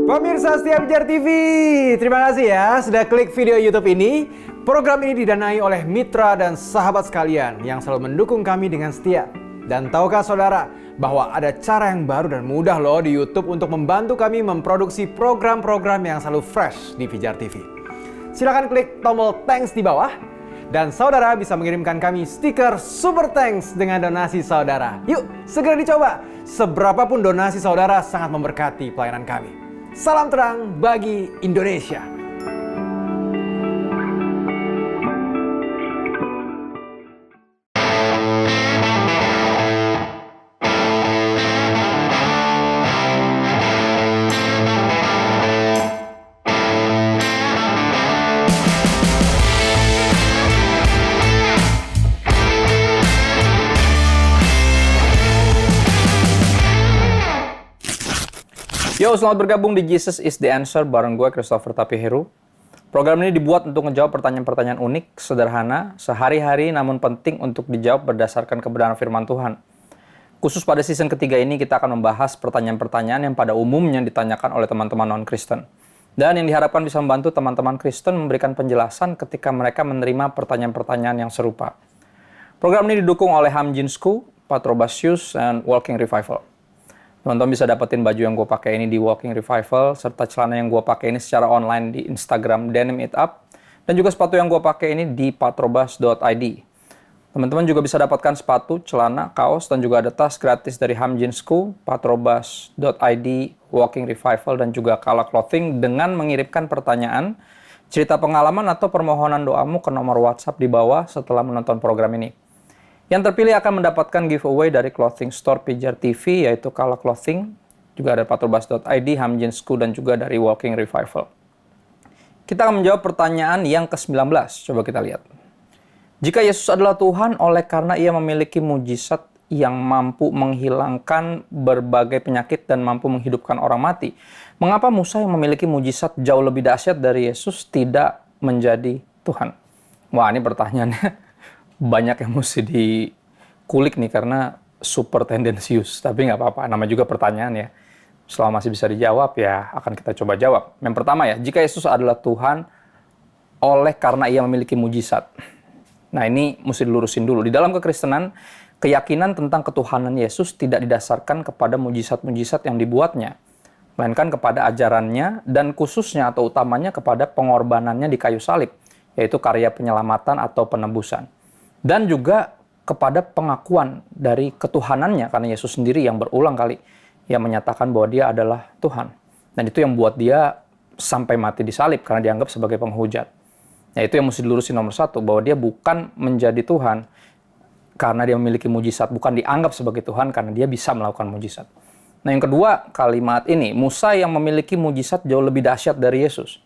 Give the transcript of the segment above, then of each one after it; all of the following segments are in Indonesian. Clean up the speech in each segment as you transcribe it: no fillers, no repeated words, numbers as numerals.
Pemirsa setia Pijar TV, terima kasih ya sudah klik video YouTube ini. Program ini didanai oleh mitra dan sahabat sekalian yang selalu mendukung kami dengan setia. Dan tahukah saudara bahwa ada cara yang baru dan mudah loh di YouTube untuk membantu kami memproduksi program-program yang selalu fresh di Pijar TV. Silakan klik tombol thanks di bawah dan saudara bisa mengirimkan kami stiker Super Thanks dengan donasi saudara. Yuk, segera dicoba. Seberapapun donasi saudara sangat memberkati pelayanan kami. Salam terang bagi Indonesia. Yo, selamat bergabung di Jesus is the Answer bareng gue, Christopher Tapiheru. Program ini dibuat untuk menjawab pertanyaan-pertanyaan unik, sederhana, sehari-hari namun penting untuk dijawab berdasarkan kebenaran firman Tuhan. Khusus pada season ketiga ini kita akan membahas pertanyaan-pertanyaan yang pada umumnya ditanyakan oleh teman-teman non-Kristen. Dan yang diharapkan bisa membantu teman-teman Kristen memberikan penjelasan ketika mereka menerima pertanyaan-pertanyaan yang serupa. Program ini didukung oleh Hamjin School, Patrobasius, dan Walking Revival. Teman-teman bisa dapetin baju yang gue pakai ini di Walking Revival, serta celana yang gue pakai ini secara online di Instagram Denim It Up, dan juga sepatu yang gue pakai ini di patrobas.id. Teman-teman juga bisa dapatkan sepatu, celana, kaos, dan juga ada tas gratis dari Hamjin School, patrobas.id, Walking Revival, dan juga Kala Clothing dengan mengirimkan pertanyaan, cerita pengalaman, atau permohonan doamu ke nomor WhatsApp di bawah setelah menonton program ini. Yang terpilih akan mendapatkan giveaway dari clothing store Pijar TV, yaitu Kala Clothing, juga ada patrobas.id, Hamjin School, dan juga dari Walking Revival. Kita akan menjawab pertanyaan yang ke-19. Coba kita lihat. Jika Yesus adalah Tuhan oleh karena ia memiliki mujizat yang mampu menghilangkan berbagai penyakit dan mampu menghidupkan orang mati, mengapa Musa yang memiliki mujizat jauh lebih dahsyat dari Yesus tidak menjadi Tuhan? Wah, ini pertanyaannya banyak yang mesti dikulik nih karena super tendensius. Tapi nggak apa-apa, namanya juga pertanyaan ya. Selama masih bisa dijawab ya akan kita coba jawab. Yang pertama ya, jika Yesus adalah Tuhan oleh karena ia memiliki mujizat. Nah ini mesti dilurusin dulu. Di dalam kekristenan, keyakinan tentang ketuhanan Yesus tidak didasarkan kepada mujizat-mujizat yang dibuatnya, melainkan kepada ajarannya dan khususnya atau utamanya kepada pengorbanannya di kayu salib, yaitu karya penyelamatan atau penebusan. Dan juga kepada pengakuan dari ketuhanannya, karena Yesus sendiri yang berulang kali yang menyatakan bahwa dia adalah Tuhan. Dan itu yang buat dia sampai mati di salib, karena dianggap sebagai penghujat. Nah itu yang mesti dilurusin nomor satu, bahwa dia bukan menjadi Tuhan karena dia memiliki mujizat, bukan dianggap sebagai Tuhan karena dia bisa melakukan mujizat. Nah yang kedua, kalimat ini, Musa yang memiliki mujizat jauh lebih dahsyat dari Yesus.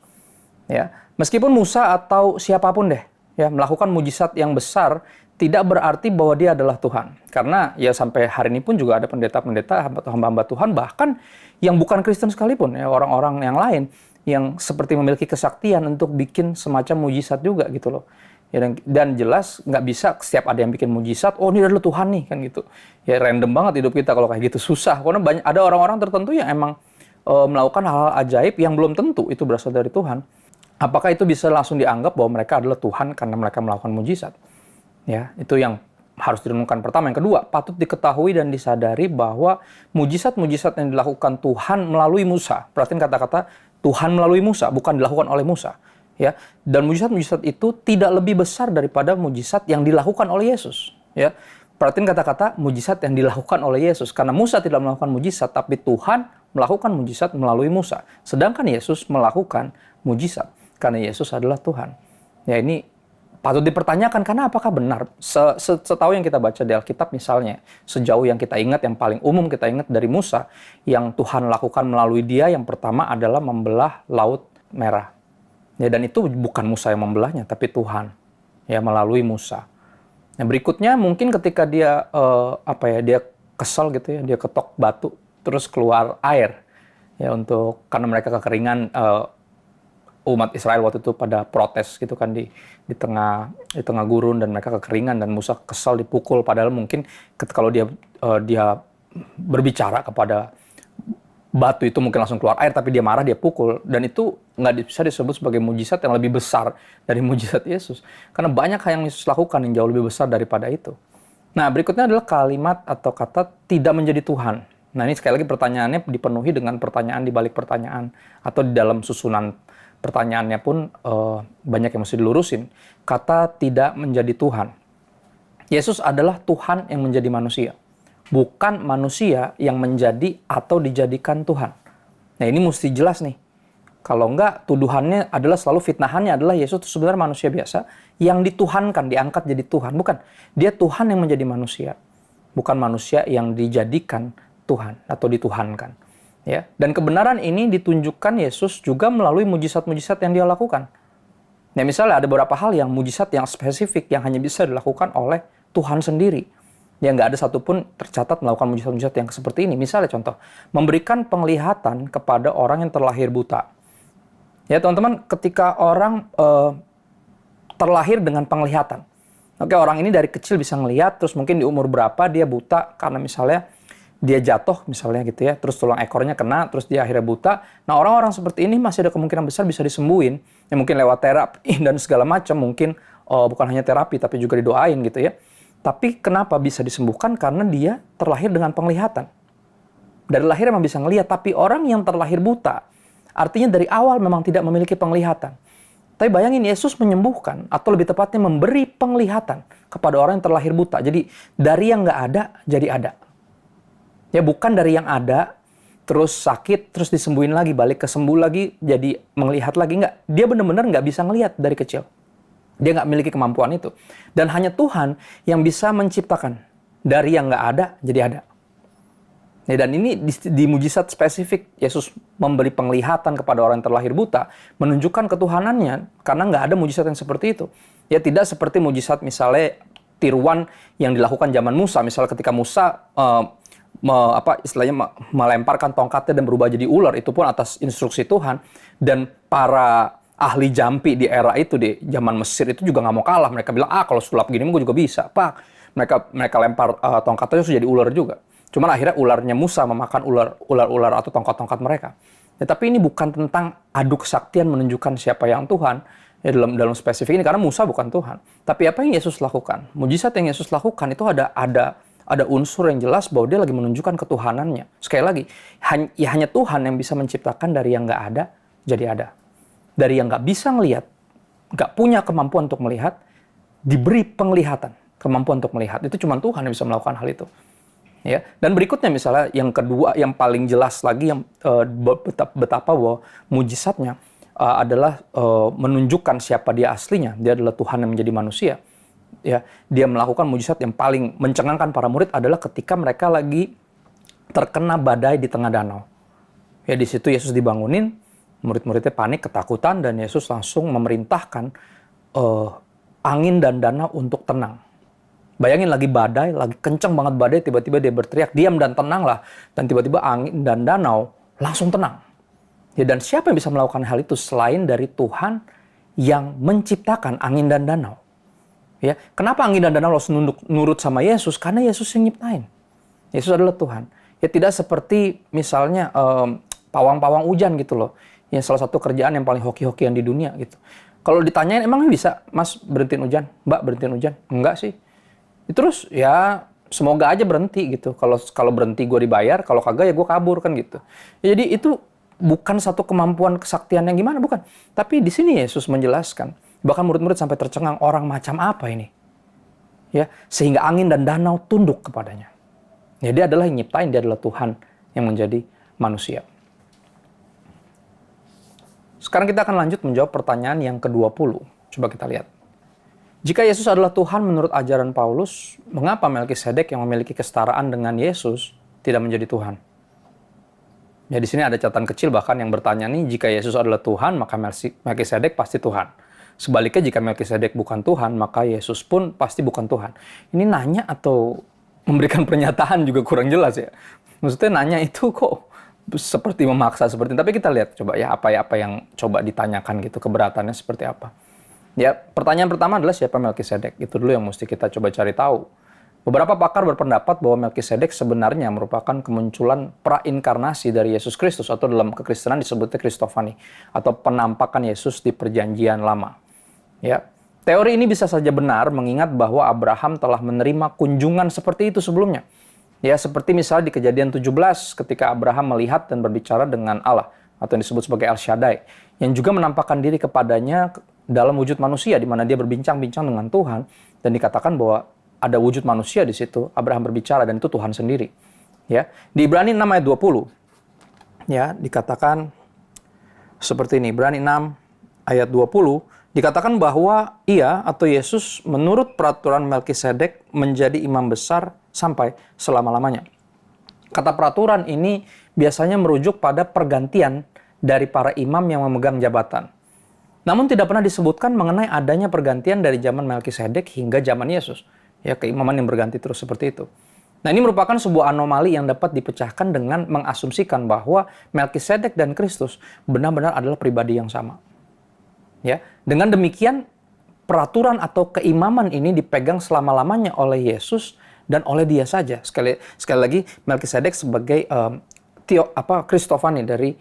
Ya, meskipun Musa atau siapapun deh, ya, melakukan mujizat yang besar tidak berarti bahwa dia adalah Tuhan. Karena ya sampai hari ini pun juga ada pendeta-pendeta, hamba-hamba Tuhan, bahkan yang bukan Kristen sekalipun, ya, orang-orang yang lain yang seperti memiliki kesaktian untuk bikin semacam mujizat juga gitu loh. Ya, dan jelas nggak bisa setiap ada yang bikin mujizat, oh ini adalah Tuhan nih kan gitu. Ya random banget hidup kita kalau kayak gitu, susah. Karena ada orang-orang tertentu yang emang melakukan hal-hal ajaib yang belum tentu itu berasal dari Tuhan. Apakah itu bisa langsung dianggap bahwa mereka adalah Tuhan karena mereka melakukan mujizat? Ya, itu yang harus direnungkan pertama. Yang kedua, patut diketahui dan disadari bahwa mujizat-mujizat yang dilakukan Tuhan melalui Musa. Perhatiin kata-kata Tuhan melalui Musa, bukan dilakukan oleh Musa. Ya, dan mujizat-mujizat itu tidak lebih besar daripada mujizat yang dilakukan oleh Yesus. Ya, perhatiin kata-kata mujizat yang dilakukan oleh Yesus. Karena Musa tidak melakukan mujizat, tapi Tuhan melakukan mujizat melalui Musa. Sedangkan Yesus melakukan mujizat karena Yesus adalah Tuhan. Ya ini patut dipertanyakan karena apakah benar? Setahu yang kita baca di Alkitab misalnya, sejauh yang kita ingat, yang paling umum kita ingat dari Musa, yang Tuhan lakukan melalui dia yang pertama adalah membelah Laut Merah. Ya, dan itu bukan Musa yang membelahnya, tapi Tuhan ya melalui Musa. Nah, berikutnya mungkin ketika dia dia kesal gitu ya, dia ketok batu terus keluar air ya karena mereka kekeringan. Umat Israel waktu itu pada protes gitu kan di tengah gurun dan mereka kekeringan dan Musa kesal dipukul, padahal mungkin kalau dia berbicara kepada batu itu mungkin langsung keluar air, tapi dia marah, dia pukul. Dan itu nggak bisa disebut sebagai mujizat yang lebih besar dari mujizat Yesus. Karena banyak hal yang Yesus lakukan yang jauh lebih besar daripada itu. Nah, berikutnya adalah kalimat atau kata tidak menjadi Tuhan. Nah, ini sekali lagi pertanyaannya dipenuhi dengan pertanyaan di balik pertanyaan. Atau di dalam susunan pertanyaannya pun banyak yang mesti dilurusin. Kata tidak menjadi Tuhan. Yesus adalah Tuhan yang menjadi manusia. Bukan manusia yang menjadi atau dijadikan Tuhan. Nah, ini mesti jelas nih. Kalau enggak, tuduhannya adalah selalu fitnahannya adalah Yesus itu sebenarnya manusia biasa yang dituhankan, diangkat jadi Tuhan. Bukan. Dia Tuhan yang menjadi manusia. Bukan manusia yang dijadikan Tuhan atau dituhankan. Ya. Dan kebenaran ini ditunjukkan Yesus juga melalui mujizat-mujizat yang dia lakukan. Nah, misalnya ada beberapa hal yang mujizat yang spesifik yang hanya bisa dilakukan oleh Tuhan sendiri. Ya, nggak ada satupun tercatat melakukan mujizat-mujizat yang seperti ini. Misalnya contoh, memberikan penglihatan kepada orang yang terlahir buta. Ya teman-teman, ketika orang terlahir dengan penglihatan. Oke, orang ini dari kecil bisa ngelihat, terus mungkin di umur berapa dia buta karena misalnya dia jatuh misalnya gitu ya, terus tulang ekornya kena, terus dia akhirnya buta. Nah, orang-orang seperti ini masih ada kemungkinan besar bisa disembuhin. Ya mungkin lewat terapi dan segala macam, mungkin bukan hanya terapi tapi juga didoain gitu ya. Tapi kenapa bisa disembuhkan? Karena dia terlahir dengan penglihatan. Dari lahir memang bisa ngelihat, tapi orang yang terlahir buta, artinya dari awal memang tidak memiliki penglihatan. Tapi bayangin Yesus menyembuhkan, atau lebih tepatnya memberi penglihatan kepada orang yang terlahir buta. Jadi dari yang nggak ada, jadi ada. Ya bukan dari yang ada, terus sakit, terus disembuhin lagi, balik ke sembuh lagi, jadi melihat lagi. Nggak. Dia benar-benar nggak bisa ngelihat dari kecil. Dia nggak memiliki kemampuan itu. Dan hanya Tuhan yang bisa menciptakan. Dari yang nggak ada, jadi ada. Ya, dan ini di mujizat spesifik, Yesus memberi penglihatan kepada orang yang terlahir buta, menunjukkan ketuhanannya, karena nggak ada mujizat yang seperti itu. Ya tidak seperti mujizat misalnya tiruan yang dilakukan zaman Musa. Misalnya ketika Musa melemparkan tongkatnya dan berubah jadi ular, itu pun atas instruksi Tuhan. Dan para ahli jampi di era itu, di zaman Mesir itu juga nggak mau kalah. Mereka bilang, kalau sulap gini gue juga bisa. Pak, mereka lempar tongkatnya terus jadi ular juga. Cuman akhirnya ularnya Musa memakan ular-ular atau tongkat-tongkat mereka. Ya, tapi ini bukan tentang adu kesaktian menunjukkan siapa yang Tuhan ya, dalam spesifik ini, karena Musa bukan Tuhan. Tapi apa yang Yesus lakukan? Mujizat yang Yesus lakukan itu ada unsur yang jelas bahwa dia lagi menunjukkan ketuhanannya. Sekali lagi, hanya Tuhan yang bisa menciptakan dari yang nggak ada jadi ada. Dari yang nggak bisa ngelihat, nggak punya kemampuan untuk melihat, diberi penglihatan, kemampuan untuk melihat. Itu cuma Tuhan yang bisa melakukan hal itu. Ya. Dan berikutnya misalnya, yang kedua, yang paling jelas lagi, yang betapa bahwa mujizatnya adalah menunjukkan siapa dia aslinya. Dia adalah Tuhan yang menjadi manusia. Ya. Dia melakukan mujizat yang paling mencengangkan para murid adalah ketika mereka lagi terkena badai di tengah danau. Ya, di situ Yesus dibangunin, murid-muridnya panik, ketakutan, dan Yesus langsung memerintahkan angin dan danau untuk tenang. Bayangin lagi badai, lagi kenceng banget badai, tiba-tiba dia berteriak, diam dan tenanglah. Dan tiba-tiba angin dan danau langsung tenang. Ya, dan siapa yang bisa melakukan hal itu selain dari Tuhan yang menciptakan angin dan danau? Ya, kenapa angin dan danau harus nurut sama Yesus? Karena Yesus yang nyiptain. Yesus adalah Tuhan. Ya, tidak seperti misalnya pawang-pawang hujan gitu loh. Yang salah satu kerjaan yang paling hoki-hokian di dunia gitu. Kalau ditanyain, emang bisa, Mas, berhentiin hujan? Mbak, berhentiin hujan? Enggak sih. Terus ya semoga aja berhenti gitu. Kalau berhenti gue dibayar, kalau kagak ya gue kabur kan gitu. Ya, jadi itu bukan satu kemampuan kesaktian yang gimana, bukan. Tapi di sini Yesus menjelaskan, bahkan murid-murid sampai tercengang, orang macam apa ini? Ya, sehingga angin dan danau tunduk kepadanya. Ya, dia adalah yang nyiptain, dia adalah Tuhan yang menjadi manusia. Sekarang kita akan lanjut menjawab pertanyaan yang ke-20. Coba kita lihat. Jika Yesus adalah Tuhan menurut ajaran Paulus, mengapa Melkisedek yang memiliki kesetaraan dengan Yesus tidak menjadi Tuhan? Ya, di sini ada catatan kecil bahkan yang bertanya nih, jika Yesus adalah Tuhan, maka Melkisedek pasti Tuhan. Sebaliknya, jika Melkisedek bukan Tuhan, maka Yesus pun pasti bukan Tuhan. Ini nanya atau memberikan pernyataan juga kurang jelas ya. Maksudnya nanya itu kok seperti memaksa seperti ini. Tapi kita lihat coba ya apa yang coba ditanyakan gitu, keberatannya seperti apa. Ya, pertanyaan pertama adalah siapa Melkisedek? Itu dulu yang mesti kita coba cari tahu. Beberapa pakar berpendapat bahwa Melkisedek sebenarnya merupakan kemunculan prainkarnasi dari Yesus Kristus, atau dalam kekristenan disebutnya Kristofani, atau penampakan Yesus di Perjanjian Lama. Ya, teori ini bisa saja benar mengingat bahwa Abraham telah menerima kunjungan seperti itu sebelumnya. Ya, seperti misalnya di Kejadian 17 ketika Abraham melihat dan berbicara dengan Allah, atau yang disebut sebagai El Shaddai, yang juga menampakkan diri kepadanya dalam wujud manusia, di mana dia berbincang-bincang dengan Tuhan, dan dikatakan bahwa ada wujud manusia di situ. Abraham berbicara dan itu Tuhan sendiri. Ya, di Ibrani 6 ayat 20, ya, dikatakan seperti ini. Ibrani 6 ayat 20 dikatakan bahwa ia atau Yesus menurut peraturan Melkisedek menjadi imam besar sampai selama-lamanya. Kata peraturan ini biasanya merujuk pada pergantian dari para imam yang memegang jabatan. Namun tidak pernah disebutkan mengenai adanya pergantian dari zaman Melkisedek hingga zaman Yesus. Ya, keimaman yang berganti terus seperti itu. Nah, ini merupakan sebuah anomali yang dapat dipecahkan dengan mengasumsikan bahwa Melkisedek dan Kristus benar-benar adalah pribadi yang sama. Ya, dengan demikian peraturan atau keimaman ini dipegang selama-lamanya oleh Yesus dan oleh dia saja. Sekali lagi, Melkisedek sebagai Kristofani dari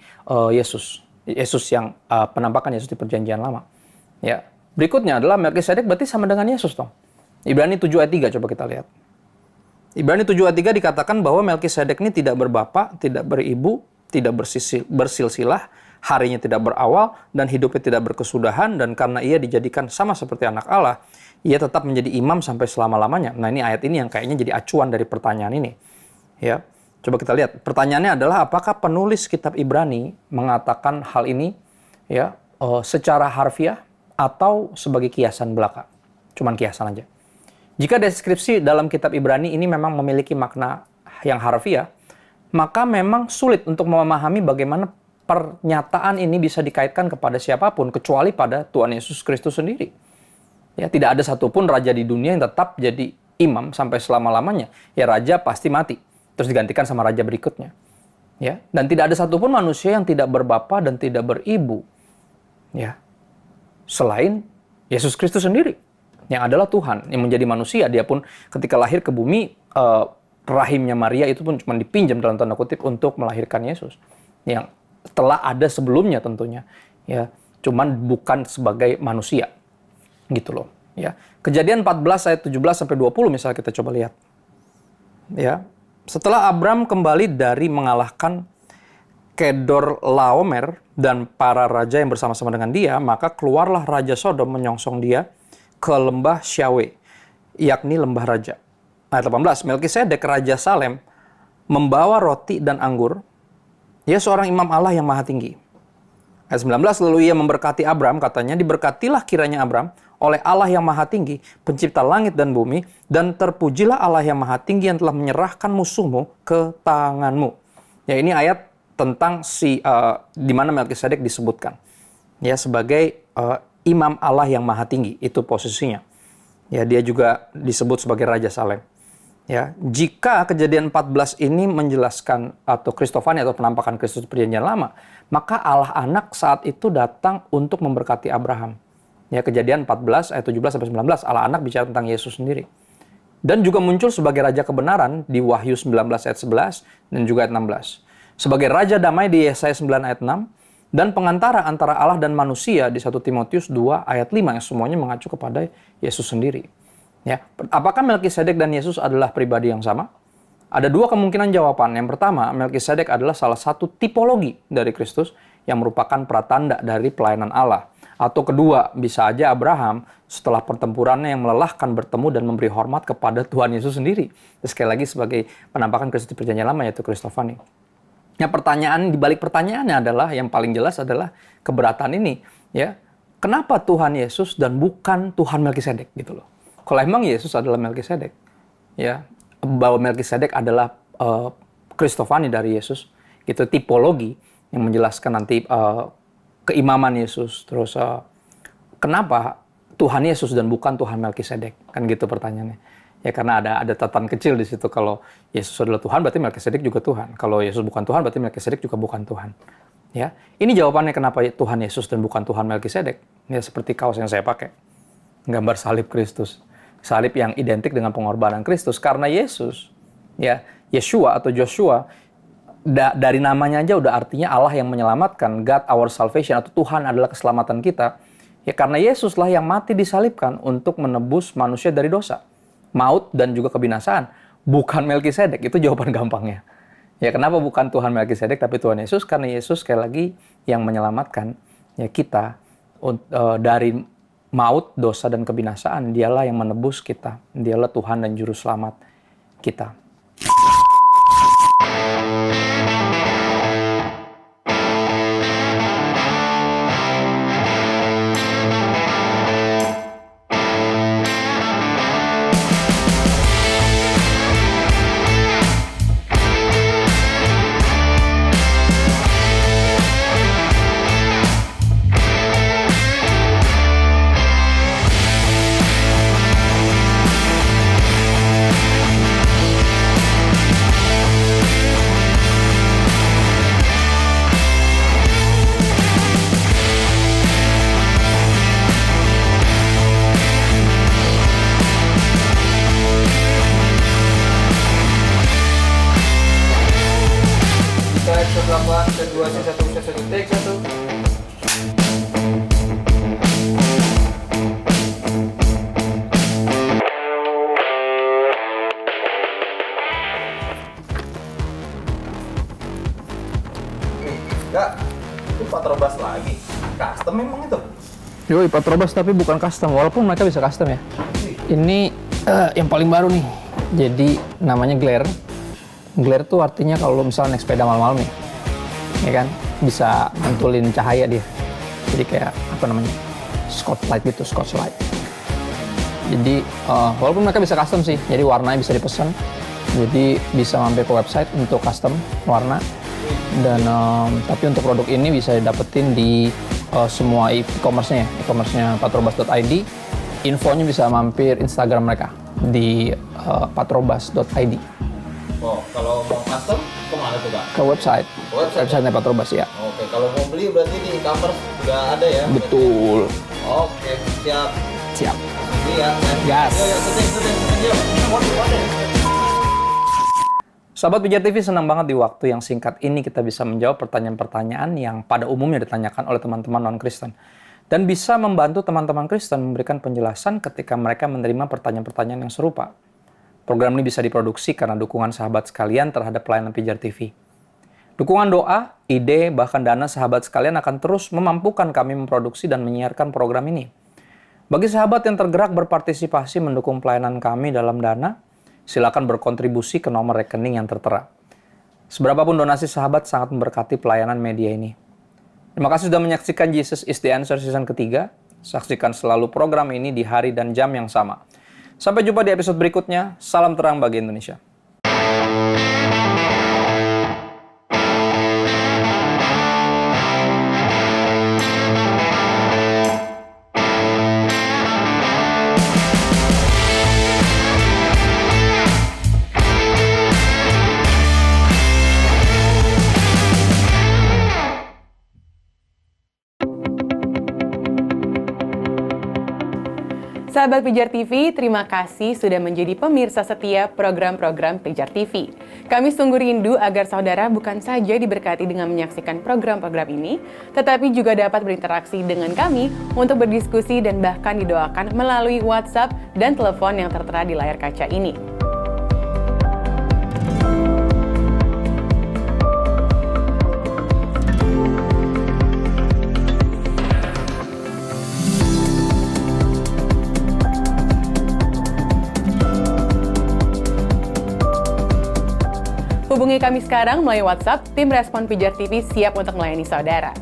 Yesus. Yesus yang penampakan Yesus di Perjanjian Lama. Ya, berikutnya adalah Melkisedek berarti sama dengan Yesus dong. Ibrani 7 ayat 3 coba kita lihat. Ibrani 7 ayat 3 dikatakan bahwa Melkisedek ini tidak berbapak, tidak beribu, tidak bersilsilah, harinya tidak berawal, dan hidupnya tidak berkesudahan, dan karena ia dijadikan sama seperti anak Allah, ia tetap menjadi imam sampai selama-lamanya. Nah, ini ayat ini yang kayaknya jadi acuan dari pertanyaan ini. Ya, coba kita lihat. Pertanyaannya adalah apakah penulis kitab Ibrani mengatakan hal ini ya secara harfiah atau sebagai kiasan belaka? Cuman kiasan aja. Jika deskripsi dalam kitab Ibrani ini memang memiliki makna yang harfiah, maka memang sulit untuk memahami bagaimana pernyataan ini bisa dikaitkan kepada siapapun kecuali pada Tuhan Yesus Kristus sendiri. Ya, tidak ada satupun raja di dunia yang tetap jadi imam sampai selama-lamanya. Ya, raja pasti mati, terus digantikan sama raja berikutnya. Ya, dan tidak ada satupun manusia yang tidak berbapa dan tidak beribu. Ya, selain Yesus Kristus sendiri, yang adalah Tuhan, yang menjadi manusia. Dia pun ketika lahir ke bumi, rahimnya Maria itu pun cuma dipinjam dalam tanda kutip untuk melahirkan Yesus. Yang telah ada sebelumnya tentunya. Ya, cuman bukan sebagai manusia. Gitu loh. Ya. Kejadian 14 ayat 17 sampai 20 misalnya kita coba lihat. Ya. Setelah Abram kembali dari mengalahkan Kedor Laomer dan para raja yang bersama-sama dengan dia, maka keluarlah Raja Sodom menyongsong dia ke lembah Syawe, yakni lembah raja. Ayat 18, Melkisedek Raja Salem membawa roti dan anggur. Ia seorang imam Allah yang maha tinggi. Ayat 19, lalu ia memberkati Abram, katanya, diberkatilah kiranya Abram oleh Allah yang maha tinggi, pencipta langit dan bumi, dan terpujilah Allah yang maha tinggi yang telah menyerahkan musuhmu ke tanganmu. Ya, ini ayat tentang di mana Melkisedek disebutkan ya sebagai imam Allah yang maha tinggi, itu posisinya. Ya, dia juga disebut sebagai Raja Salem. Ya, jika Kejadian 14 ini menjelaskan atau Kristofani atau penampakan Kristus Perjanjian Lama, maka Allah Anak saat itu datang untuk memberkati Abraham. Ya, Kejadian 14 ayat 17 sampai 19, Allah Anak bicara tentang Yesus sendiri. Dan juga muncul sebagai raja kebenaran di Wahyu 19 ayat 11 dan juga ayat 16. Sebagai raja damai di Yesaya 9 ayat 6. Dan pengantara antara Allah dan manusia di 1 Timotius 2 ayat 5 yang semuanya mengacu kepada Yesus sendiri. Ya, apakah Melkisedek dan Yesus adalah pribadi yang sama? Ada dua kemungkinan jawaban. Yang pertama, Melkisedek adalah salah satu tipologi dari Kristus yang merupakan pratanda dari pelayanan Allah. Atau kedua, bisa aja Abraham setelah pertempurannya yang melelahkan bertemu dan memberi hormat kepada Tuhan Yesus sendiri. Sekali lagi sebagai penampakan Kristus di Perjanjian Lama, yaitu Kristofani. Nah, pertanyaan di balik pertanyaannya adalah yang paling jelas adalah keberatan ini, ya. Kenapa Tuhan Yesus dan bukan Tuhan Melkisedek gitu loh. Kalau emang Yesus adalah Melkisedek, ya, bahwa Melkisedek adalah Kristofani dari Yesus, gitu, tipologi yang menjelaskan nanti keimaman Yesus. Terus kenapa Tuhan Yesus dan bukan Tuhan Melkisedek? Kan gitu pertanyaannya. Ya, karena ada catatan kecil di situ. Kalau Yesus adalah Tuhan, berarti Melkisedek juga Tuhan. Kalau Yesus bukan Tuhan, berarti Melkisedek juga bukan Tuhan. Ya, ini jawabannya kenapa Tuhan Yesus dan bukan Tuhan Melkisedek. Ya, seperti kaos yang saya pakai, gambar salib Kristus. salib yang identik dengan pengorbanan Kristus. Karena Yesus, ya, Yeshua atau Joshua, dari namanya aja udah artinya Allah yang menyelamatkan, God our salvation, atau Tuhan adalah keselamatan kita. Ya karena Yesuslah yang mati disalibkan untuk menebus manusia dari dosa, maut dan juga kebinasaan. Bukan Melkisedek, itu jawaban gampangnya. Ya kenapa bukan Tuhan Melkisedek tapi Tuhan Yesus? Karena Yesus sekali lagi yang menyelamatkan ya kita dari maut, dosa dan kebinasaan. Dialah yang menebus kita. Dialah Tuhan dan juru selamat kita. Kedua, satu, take satu. Enggak, itu Patrobas lagi. Custom memang itu. Yoi, Patrobas tapi bukan custom, walaupun mereka bisa custom ya. Ini yang paling baru nih. Jadi namanya glare. Glare tuh artinya kalau misalnya naik sepeda malam-malam nih, ya kan, bisa mantulin cahaya dia. Jadi kayak apa namanya, spotlight gitu, Scotch light. Jadi walaupun mereka bisa custom sih, jadi warnanya bisa dipesan. Jadi bisa mampir ke website untuk custom warna. Dan tapi untuk produk ini bisa didapetin di semua e-commerce-nya patrobas.id. Infonya bisa mampir Instagram mereka di patrobas.id. Oh, kalau mau custom kemana tuh, Kak? Ke website. Website-nya Patrobas ya. Oke, kalau mau beli berarti di e-commerce udah ada ya? Betul. Oke, siap. Siap. Iya, Gas. Yuk. Sahabat Pijar TV, senang banget di waktu yang singkat ini kita bisa menjawab pertanyaan-pertanyaan yang pada umumnya ditanyakan oleh teman-teman non-Kristen. Dan bisa membantu teman-teman Kristen memberikan penjelasan ketika mereka menerima pertanyaan-pertanyaan yang serupa. Program ini bisa diproduksi karena dukungan sahabat sekalian terhadap pelayanan Pijar TV. Dukungan doa, ide, bahkan dana sahabat sekalian akan terus memampukan kami memproduksi dan menyiarkan program ini. Bagi sahabat yang tergerak berpartisipasi mendukung pelayanan kami dalam dana, silakan berkontribusi ke nomor rekening yang tertera. Seberapapun donasi sahabat sangat memberkati pelayanan media ini. Terima kasih sudah menyaksikan Jesus is the Answer season ketiga. Saksikan selalu program ini di hari dan jam yang sama. Sampai jumpa di episode berikutnya. Salam terang bagi Indonesia. Sahabat Pijar TV, terima kasih sudah menjadi pemirsa setia program-program Pijar TV. Kami sungguh rindu agar saudara bukan saja diberkati dengan menyaksikan program-program ini, tetapi juga dapat berinteraksi dengan kami untuk berdiskusi dan bahkan didoakan melalui WhatsApp dan telepon yang tertera di layar kaca ini. Hubungi kami sekarang melalui WhatsApp, tim Respon Pijar TV siap untuk melayani saudara.